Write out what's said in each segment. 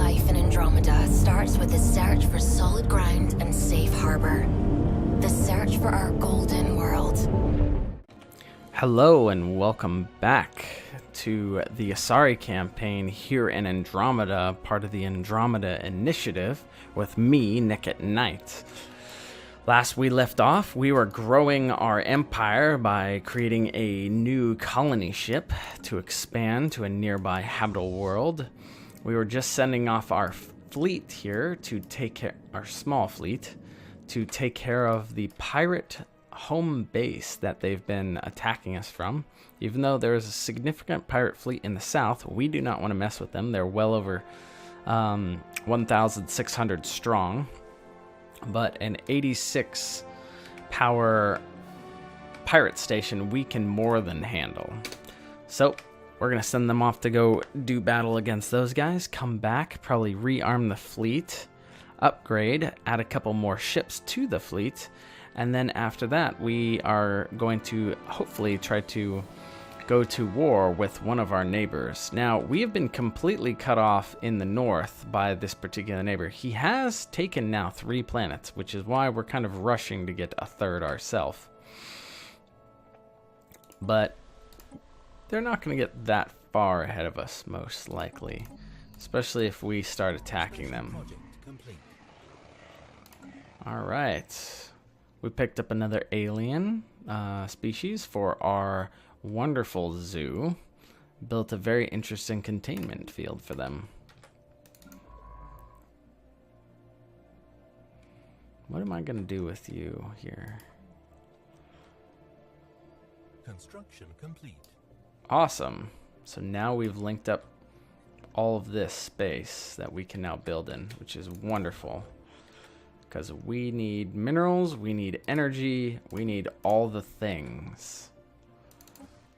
life in Andromeda starts with the search for solid ground and safe harbor. The search for our golden world. Hello and welcome back to the Asari campaign here in Andromeda, part of the Andromeda Initiative, with me, Nick at Night. Last we left off, we were growing our empire by creating a new colony ship to expand to a nearby habitable world. We were just sending off our fleet here to take care, our small fleet, to take care of the pirate home base that they've been attacking us from. Even though there is a significant pirate fleet in the south, we do not want to mess with them. They're well over 1,600 strong. But an 86 power pirate station we can more than handle. So we're going to send them off to go do battle against those guys, come back, probably rearm the fleet, upgrade, add a couple more ships to the fleet, and then after that we are going to hopefully try to go to war with one of our neighbors. Now, we have been completely cut off in the north by this particular neighbor. He has taken now 3 planets, which is why we're kind of rushing to get a third ourselves. But they're not going to get that far ahead of us, most likely, especially if we start attacking them. All right. We picked up another alien species for our wonderful zoo. Built a very interesting containment field for them. What am I going to do with you here? Construction complete. Awesome. So now we've linked up all of this space that we can now build in, which is wonderful. Because we need minerals, we need energy, we need all the things.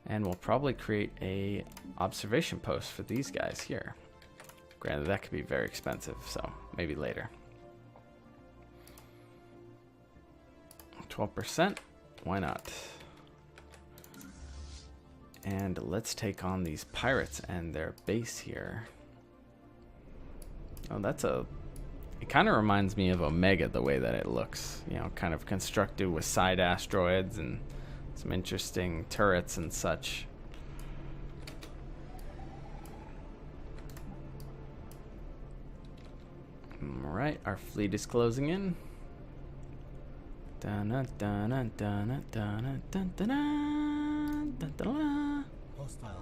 And we'll probably create a observation post for these guys here. Granted, that could be very expensive, so maybe later. 12%, why not? And let's take on these pirates and their base here. Oh, it kind of reminds me of Omega, the way that it looks. You know, kind of constructed with side asteroids and some interesting turrets and such. Alright, our fleet is closing in.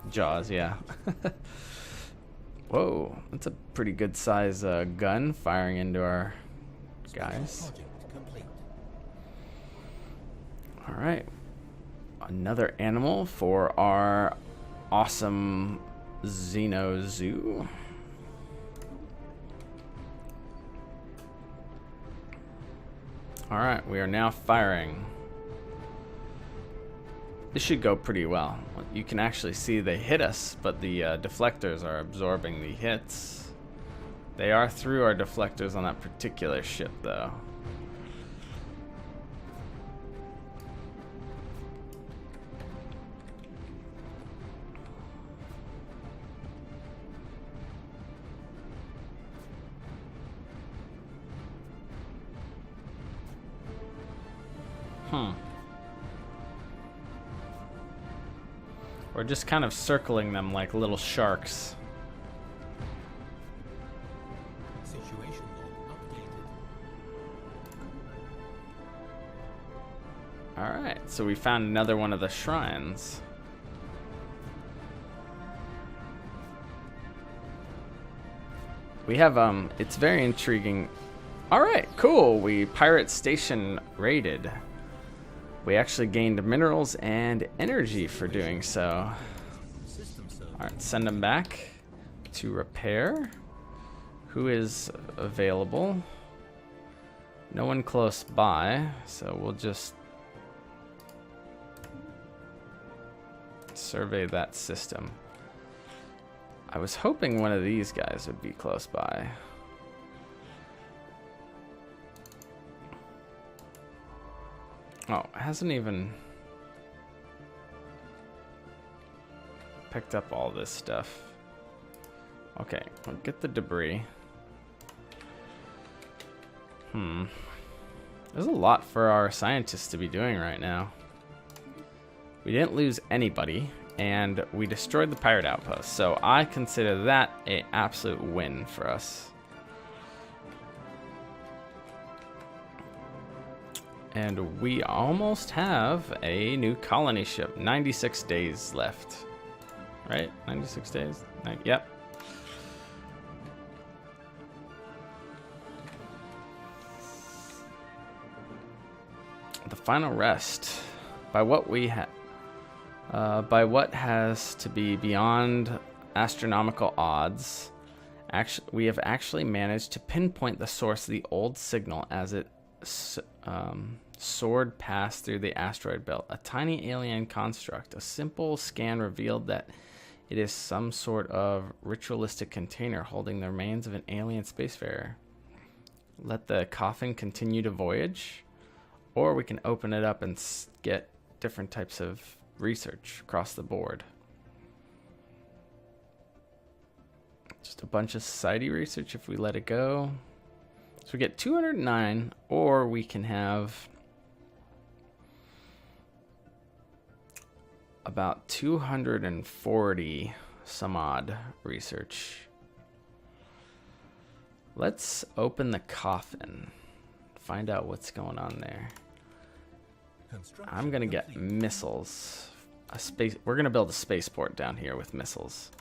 Jaws, yeah. Whoa, that's a pretty good size gun firing into our guys. Alright. Another animal for our awesome Xeno Zoo. Alright, we are now firing. This should go pretty well. You can actually see they hit us, but the deflectors are absorbing the hits. They are through our deflectors on that particular ship, though. We're just kind of circling them like little sharks. Situation log updated. Alright, so we found another one of the shrines. We have, it's very intriguing. Alright, cool. We pirate station raided. We actually gained minerals and energy for doing so. Alright, send them back to repair. Who is available? No one close by, so we'll just survey that system. I was hoping one of these guys would be close by. Oh, it hasn't even picked up all this stuff. Okay, we'll get the debris. There's a lot for our scientists to be doing right now. We didn't lose anybody, and we destroyed the pirate outpost, so I consider that an absolute win for us. And we almost have a new colony ship. 96 days left. Right? 96 days? Yep. The final rest. By what has to be beyond astronomical odds, we have actually managed to pinpoint the source of the old signal as it soared past through the asteroid belt. A tiny alien construct. A simple scan revealed that it is some sort of ritualistic container holding the remains of an alien spacefarer. Let the coffin continue to voyage, or we can open it up and get different types of research across the board. Just a bunch of society research if we let it go. So we get 209, or we can have about 240 some odd research. Let's open the coffin. Find out what's going on there. I'm gonna get missiles. We're gonna build a spaceport down here with missiles.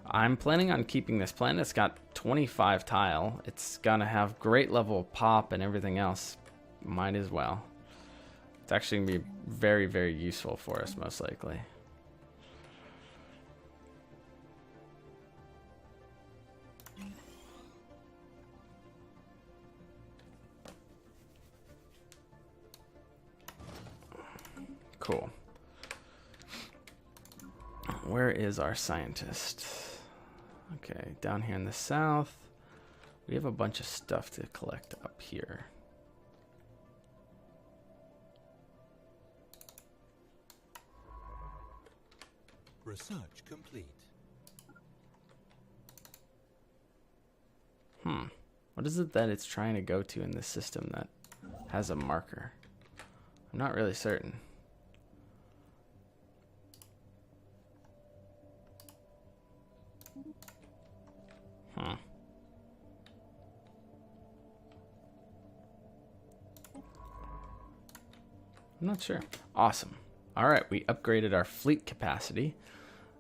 I'm planning on keeping this planet. It's got 25 tile. It's gonna have great level of pop and everything else. Might as well. It's actually gonna be very, very useful for us, most likely. Cool. Where is our scientist? Okay, down here in the south. We have a bunch of stuff to collect up here. Research complete. What is it that it's trying to go to in this system that has a marker? I'm not really certain. I'm not sure. Awesome. All right, we upgraded our fleet capacity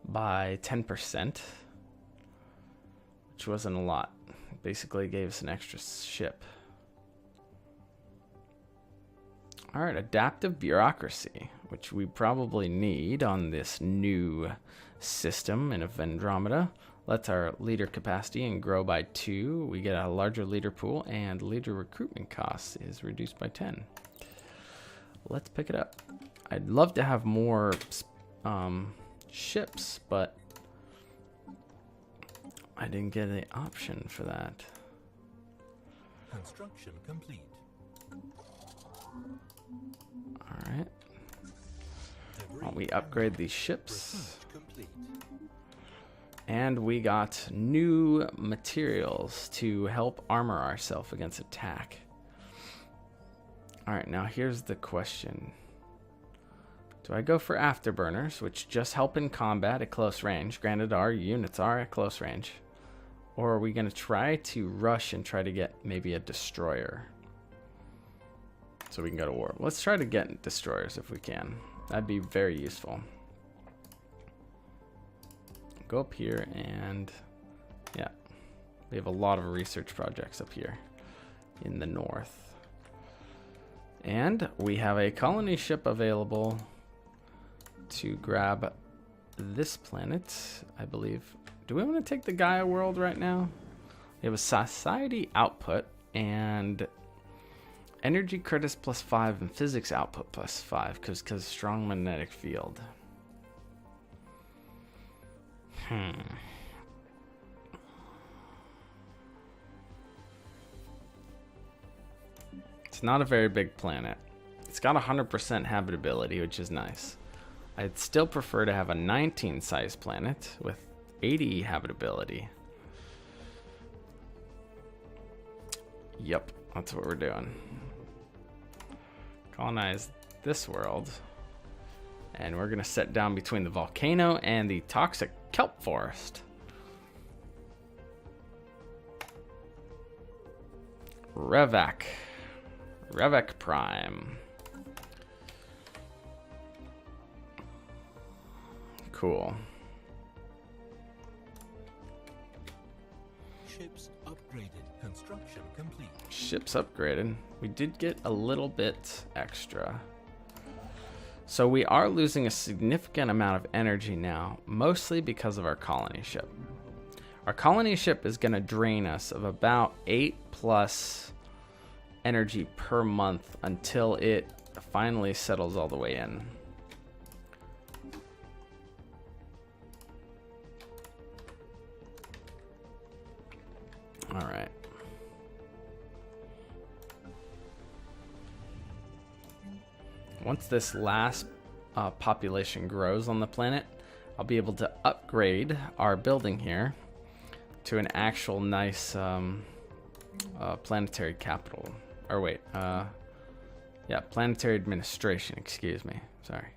by 10%, which wasn't a lot. Basically gave us an extra ship. All right, adaptive bureaucracy, which we probably need on this new system in Andromeda. Lets our leader capacity and grow by 2. We get a larger leader pool, and leader recruitment costs is reduced by 10. Let's pick it up. I'd love to have more ships, but I didn't get an option for that. Construction complete. All right. Why don't we upgrade these ships? Research complete. And we got new materials to help armor ourselves against attack. Alright, now here's the question. Do I go for afterburners, which just help in combat at close range? Granted, our units are at close range. Or are we going to try to rush and try to get maybe a destroyer? So we can go to war. Let's try to get destroyers if we can. That'd be very useful. Go up here and yeah, we have a lot of research projects up here in the north. And we have a colony ship available to grab this planet, I believe. Do we want to take the Gaia world right now? We have a society output and energy credits +5 and physics output +5 because strong magnetic field. It's not a very big planet. It's got 100% habitability, which is nice. I'd still prefer to have a 19 size planet with 80 habitability. Yep. That's what we're doing. Colonize this world. And we're going to set down between the volcano and the toxic kelp forest. Revak. Revak Prime. Cool. Ships upgraded. Construction complete. Ships upgraded. We did get a little bit extra. So we are losing a significant amount of energy now, mostly because of our colony ship. Our colony ship is going to drain us of about 8+ energy per month until it finally settles all the way in. All right. Once this last population grows on the planet, I'll be able to upgrade our building here to an actual nice planetary capital. Or wait, yeah, planetary administration, excuse me. Sorry.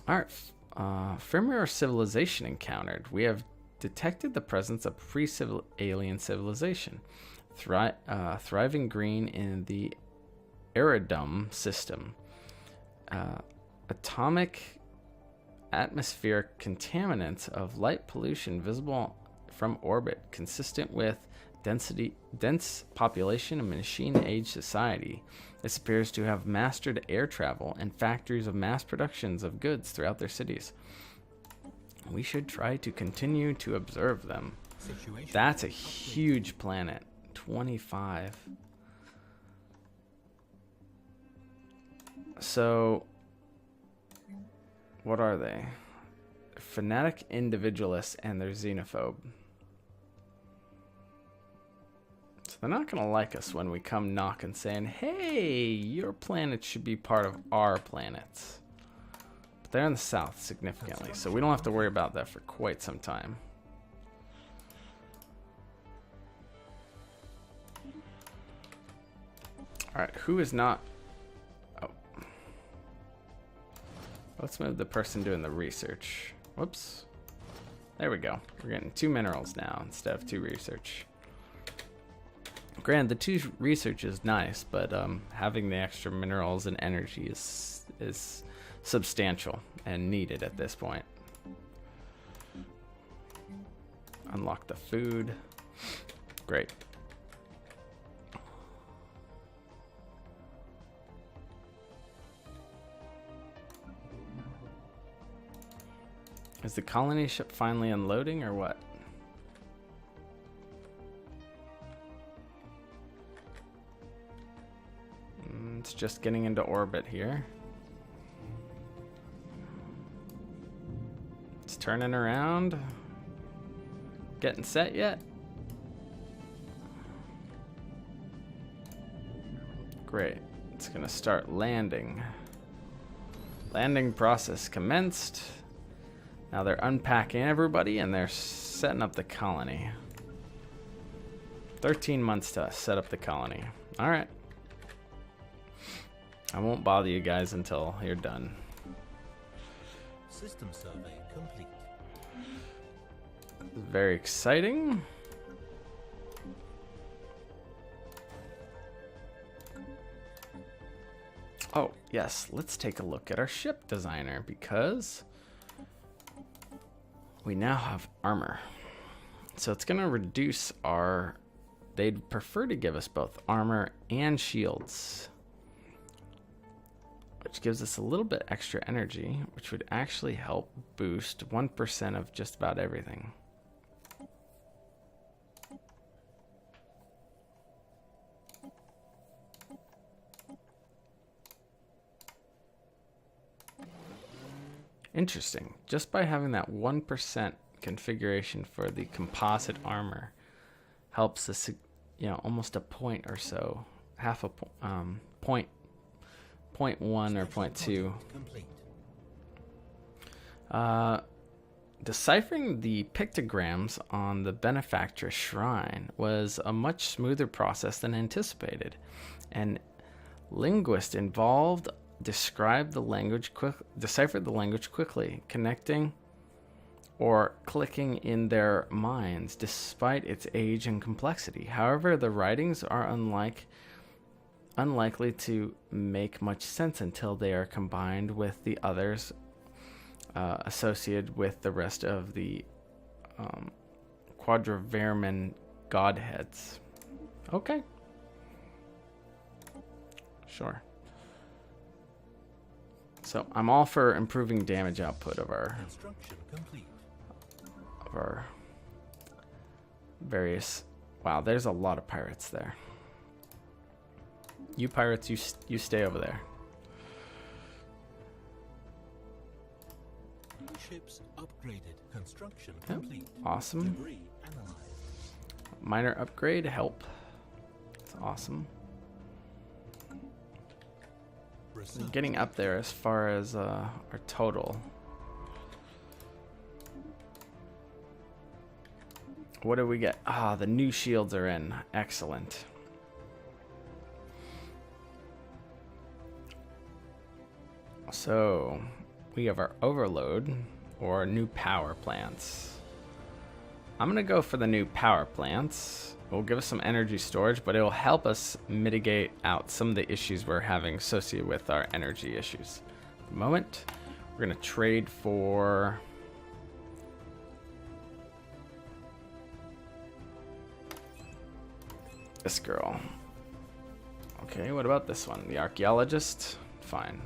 All right, firmware civilization encountered. We have detected the presence of pre-alien civilization. Thriving green in the Eridum system. Atomic atmospheric contaminants of light pollution visible from orbit, consistent with dense population and machine age society. This appears to have mastered air travel and factories of mass productions of goods throughout their cities. We should try to continue to observe them. That's a huge planet. 25. So, what are they? Fanatic individualists, and they're xenophobe. So they're not going to like us when we come knocking saying, hey, your planet should be part of our planets. But they're in the south significantly, so we don't have to worry about that for quite some time. Alright, who is not... Oh. Let's move the person doing the research. Whoops. There we go. We're getting 2 minerals now instead of 2 research. Granted, the 2 research is nice, but having the extra minerals and energy is substantial and needed at this point. Unlock the food. Great. Is the colony ship finally unloading or what? It's just getting into orbit here. It's turning around. Getting set yet? Great. It's gonna start landing. Landing process commenced. Now they're unpacking everybody and they're setting up the colony. 13 months to set up the colony. All right. I won't bother you guys until you're done. System survey complete. Very exciting. Oh, yes. Let's take a look at our ship designer because we now have armor. So it's going to reduce our... They'd prefer to give us both armor and shields, which gives us a little bit extra energy, which would actually help boost 1% of just about everything. Interesting. Just by having that 1% configuration for the composite armor helps us, you know, almost a point or so, half a point. 0.1 or 0.2. Deciphering the pictograms on the benefactress shrine was a much smoother process than anticipated. An linguist involved deciphered the language quickly, connecting or clicking in their minds despite its age and complexity. However, the writings are unlikely to make much sense until they are combined with the others associated with the rest of the Quadraverman godheads. Okay. Sure. So I'm all for improving damage output of our Construction complete. Various. Wow, there's a lot of pirates there. You pirates, you stay over there. Ships upgraded. Construction Yep. complete. Awesome. Debris analyzed. Minor upgrade help. That's awesome. Research. Getting up there as far as our total. What do we get? Ah, the new shields are in. Excellent. So we have our overload or new power plants. I'm gonna go for the new power plants. It will give us some energy storage, but it will help us mitigate out some of the issues we're having associated with our energy issues. At the moment, we're gonna trade for this girl. Okay, what about this one? The archaeologist? Fine.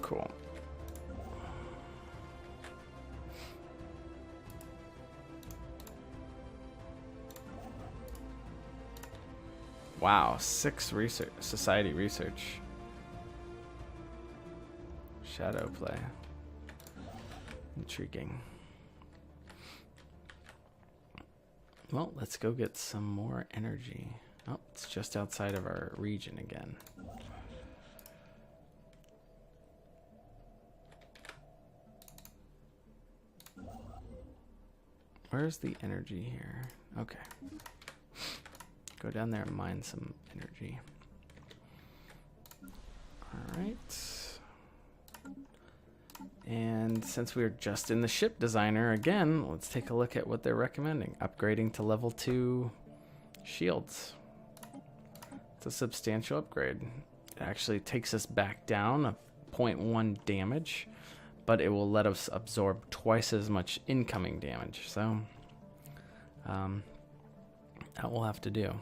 Cool. Wow, 6 research, society research. Shadow play. Intriguing. Well, let's go get some more energy. Oh, it's just outside of our region again. Where's the energy here? Okay. Go down there and mine some energy. Alright. And since we're just in the ship designer again, let's take a look at what they're recommending. Upgrading to level 2 shields. It's a substantial upgrade. It actually takes us back down a 0.1 damage, but it will let us absorb twice as much incoming damage. So that we'll have to do.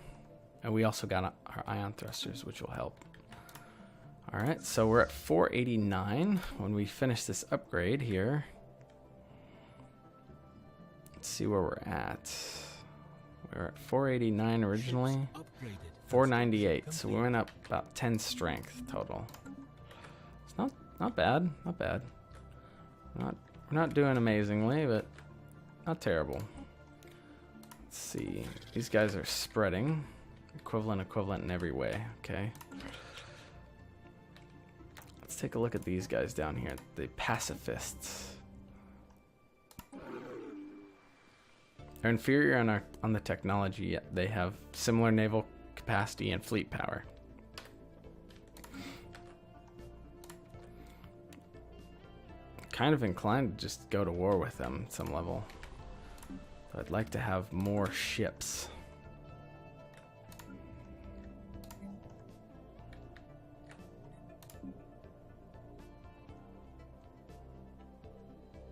And we also got our ion thrusters, which will help. All right, so we're at 489 when we finish this upgrade here. Let's see where we're at. We were at 489 originally. 498, so we went up about 10 strength total. It's not bad, not bad. We're not doing amazingly, but not terrible. Let's see. These guys are spreading. Equivalent in every way. Okay. Let's take a look at these guys down here. The pacifists. They're inferior on the technology, yet they have similar naval capacity and fleet power. Kind of inclined to just go to war with them at some level. But I'd like to have more ships.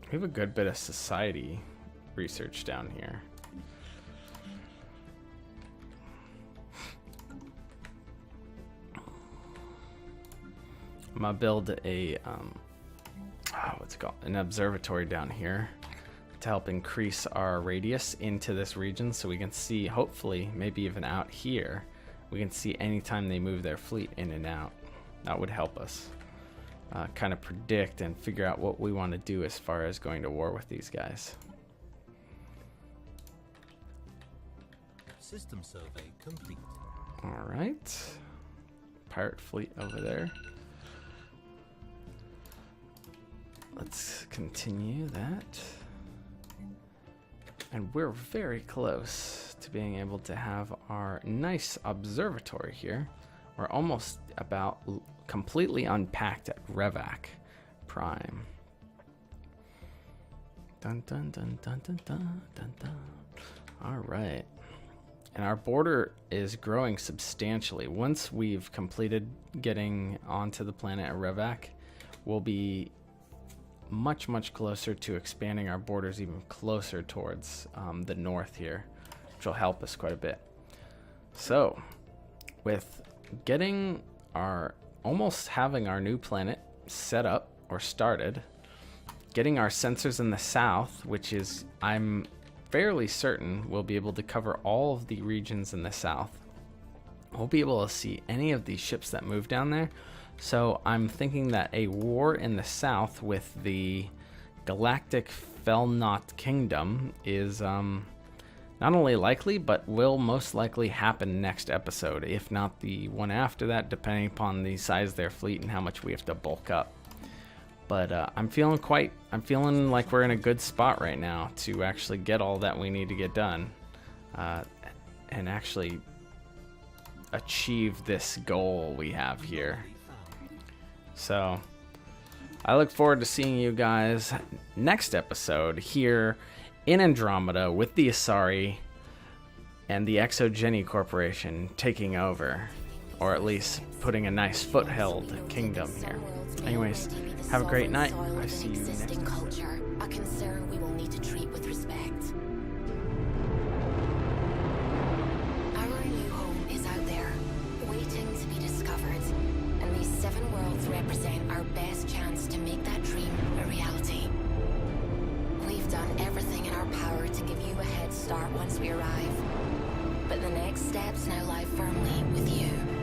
We have a good bit of society research down here. I'm gonna build a what's it called? An observatory down here to help increase our radius into this region, so we can see, hopefully, maybe even out here, we can see anytime they move their fleet in and out. That would help us kind of predict and figure out what we want to do as far as going to war with these guys. System survey complete. All right. pirate fleet over there. Let's continue that. And we're very close to being able to have our nice observatory here. We're almost about completely unpacked at Revak Prime. Dun dun dun dun dun dun dun dun. All right. And our border is growing substantially. Once we've completed getting onto the planet at Revak, we'll be much, much closer to expanding our borders even closer towards the north here, which will help us quite a bit. So, with getting almost having our new planet set up or started, getting our sensors in the south, which is, I'm fairly certain we'll be able to cover all of the regions in the south. We'll be able to see any of these ships that move down there. So I'm thinking that a war in the south with the Galactic Felnot Kingdom is not only likely, but will most likely happen next episode, if not the one after that, depending upon the size of their fleet and how much we have to bulk up. But I'm feeling like we're in a good spot right now to actually get all that we need to get done and actually achieve this goal we have here. So I look forward to seeing you guys next episode here in Andromeda with the Asari and the Exogeny Corporation taking over, or at least putting a nice foothold kingdom here. Anyways, have a great night. I see you next time. Culture, a concern we will need to treat with respect. Our new home is out there, waiting to be discovered, and these 7 worlds represent our best chance to make that dream a reality. We've done everything in our power to give you a head start once we arrive, but the next steps now lie firmly with you.